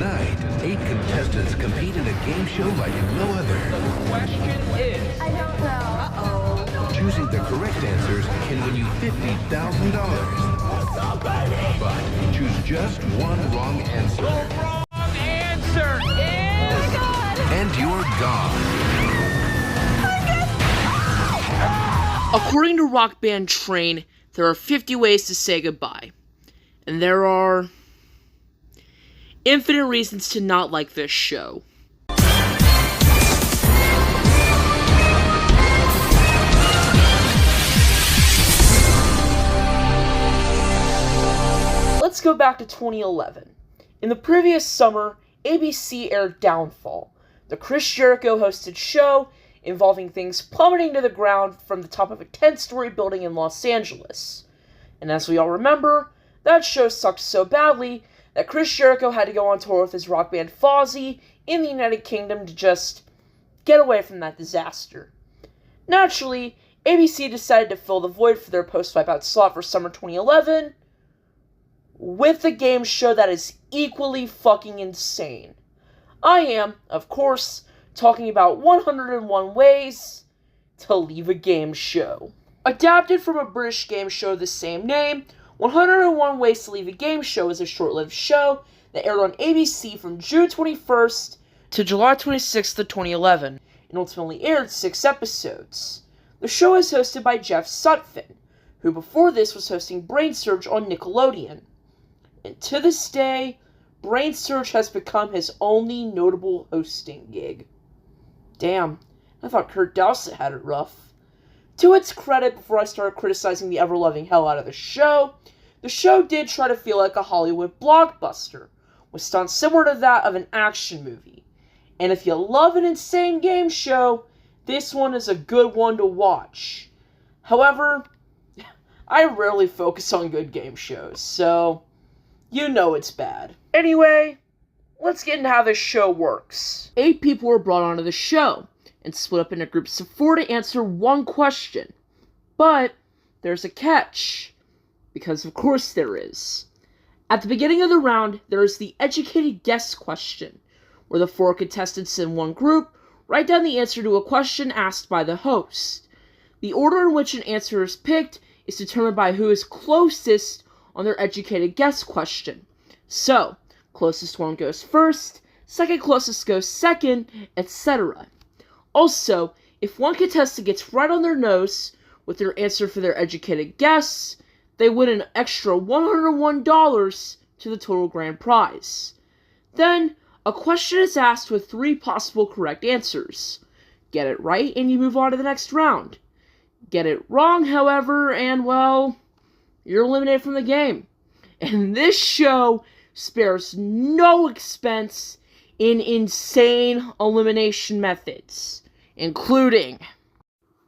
Tonight, 8 contestants compete in a game show like no other. The question is... I don't know. Uh-oh. Choosing the correct answers can win you $50,000. But choose just one wrong answer. The wrong answer is... Oh my God! And you're gone. According to Rock Band Train, there are 50 ways to say goodbye. And there are infinite reasons to not like this show. Let's go back to 2011. In the previous summer, ABC aired Downfall, the Chris Jericho hosted show involving things plummeting to the ground from the top of a 10-story building in Los Angeles. And as we all remember, that show sucked so badly that Chris Jericho had to go on tour with his rock band Fozzy in the United Kingdom to just get away from that disaster. Naturally, ABC decided to fill the void for their post-Wipeout slot for summer 2011 with a game show that is equally fucking insane. I am, of course, talking about 101 Ways to Leave a Game Show. Adapted from a British game show of the same name, 101 Ways to Leave a Game Show is a short-lived show that aired on ABC from June 21st to July 26th of 2011, and ultimately aired 6 episodes. The show is hosted by Jeff Sutphin, who before this was hosting Brain Surge on Nickelodeon. And to this day, Brain Surge has become his only notable hosting gig. Damn, I thought Kurt Dowsett had it rough. To its credit, before I started criticizing the ever-loving hell out of the show did try to feel like a Hollywood blockbuster, with stunts similar to that of an action movie. And if you love an insane game show, this one is a good one to watch. However, I rarely focus on good game shows, so you know it's bad. Anyway, let's get into how this show works. 8 people were brought onto the show, and split up into groups of 4 to answer one question. But there's a catch. Because of course there is. At the beginning of the round, there is the educated guess question, where the 4 contestants in one group write down the answer to a question asked by the host. The order in which an answer is picked is determined by who is closest on their educated guess question. So, closest one goes first, second closest goes second, etc. Also, if one contestant gets right on their nose with their answer for their educated guess, they win an extra $101 to the total grand prize. Then, a question is asked with 3 possible correct answers. Get it right and you move on to the next round. Get it wrong, however, and well, you're eliminated from the game. And this show spares no expense in insane elimination methods, including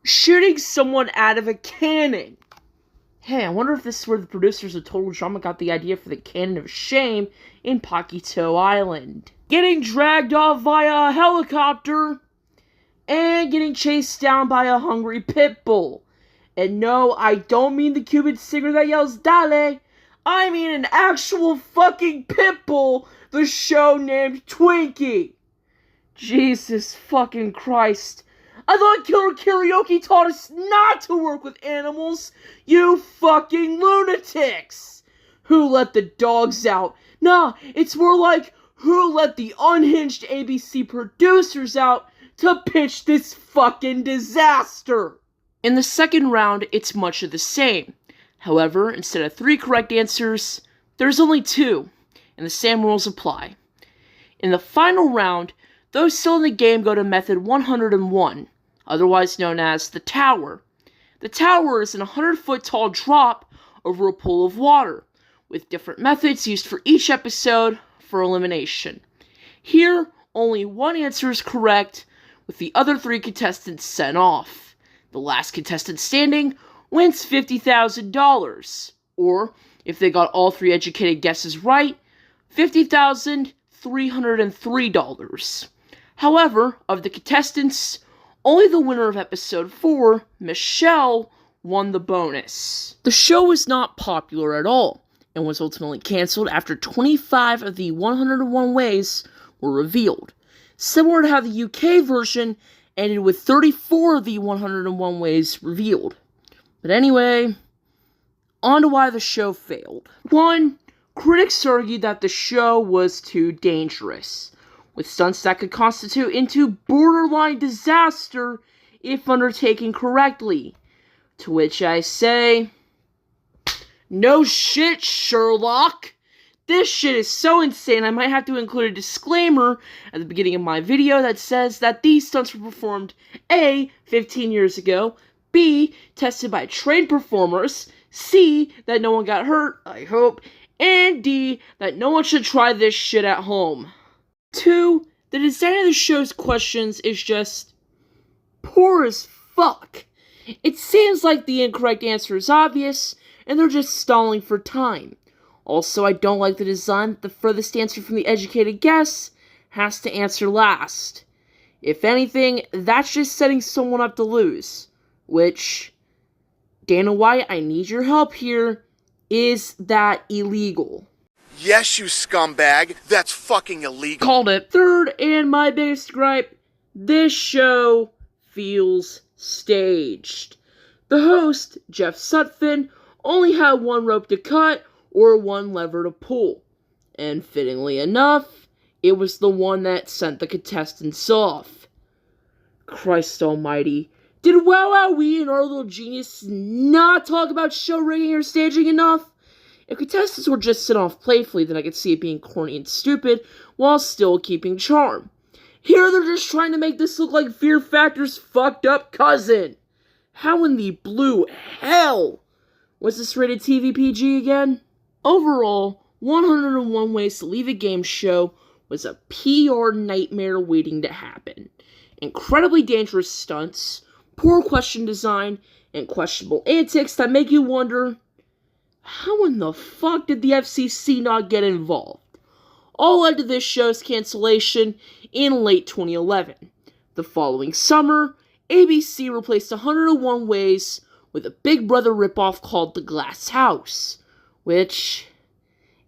shooting someone out of a cannon. Hey, I wonder if this is where the producers of Total Drama got the idea for the Cannon of Shame in Paquito Island. Getting dragged off via a helicopter, and getting chased down by a hungry pit bull. And no, I don't mean the Cuban singer that yells Dale. I mean an actual fucking pit bull the show named Twinkie. Jesus fucking Christ. I thought Killer Karaoke taught us not to work with animals, you fucking lunatics! Who let the dogs out? Nah, it's more like, who let the unhinged ABC producers out to pitch this fucking disaster? In the second round, it's much of the same. However, instead of 3 correct answers, there's only 2, and the same rules apply. In the final round, those still in the game go to method 101, otherwise known as the Tower. The Tower is an 100-foot tall drop over a pool of water, with different methods used for each episode for elimination. Here, only 1 answer is correct, with the other 3 contestants sent off. The last contestant standing wins $50,000, or, if they got all 3 educated guesses right, $50,303. However, of the contestants, only the winner of episode 4, Michelle, won the bonus. The show was not popular at all, and was ultimately canceled after 25 of the 101 ways were revealed. Similar to how the UK version ended with 34 of the 101 ways revealed. But anyway, on to why the show failed. 1. Critics argued that the show was too dangerous, with stunts that could constitute into borderline disaster if undertaken correctly. To which I say, no shit, Sherlock! This shit is so insane I might have to include a disclaimer at the beginning of my video that says that these stunts were performed A, 15 years ago, B, tested by trained performers, C, that no one got hurt, I hope, and D, that no one should try this shit at home. 2. The design of the show's questions is just poor as fuck. It seems like the incorrect answer is obvious, and they're just stalling for time. Also, I don't like the design that the furthest answer from the educated guess has to answer last. If anything, that's just setting someone up to lose. Which, Dana White, I need your help here. Is that illegal? Yes, you scumbag. That's fucking illegal. Called it. 3rd, and my biggest gripe, this show feels staged. The host, Jeff Sutphin, only had one rope to cut or one lever to pull. And fittingly enough, it was the one that sent the contestants off. Christ almighty. Did Wow Wowee and our little genius not talk about show rigging or staging enough? If contestants were just sent off playfully, then I could see it being corny and stupid, while still keeping charm. Here they're just trying to make this look like Fear Factor's fucked up cousin. How in the blue hell was this rated TV PG again? Overall, 101 Ways to Leave a Game show was a PR nightmare waiting to happen. Incredibly dangerous stunts, poor question design, and questionable antics that make you wonder, how in the fuck did the FCC not get involved? All led to this show's cancellation in late 2011. The following summer, ABC replaced 101 Ways with a Big Brother ripoff called The Glass House, which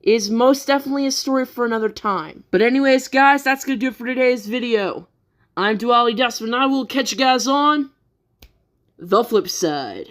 is most definitely a story for another time. But anyways, guys, that's gonna do it for today's video. I'm Duali Dustman, and I will catch you guys on the flip side.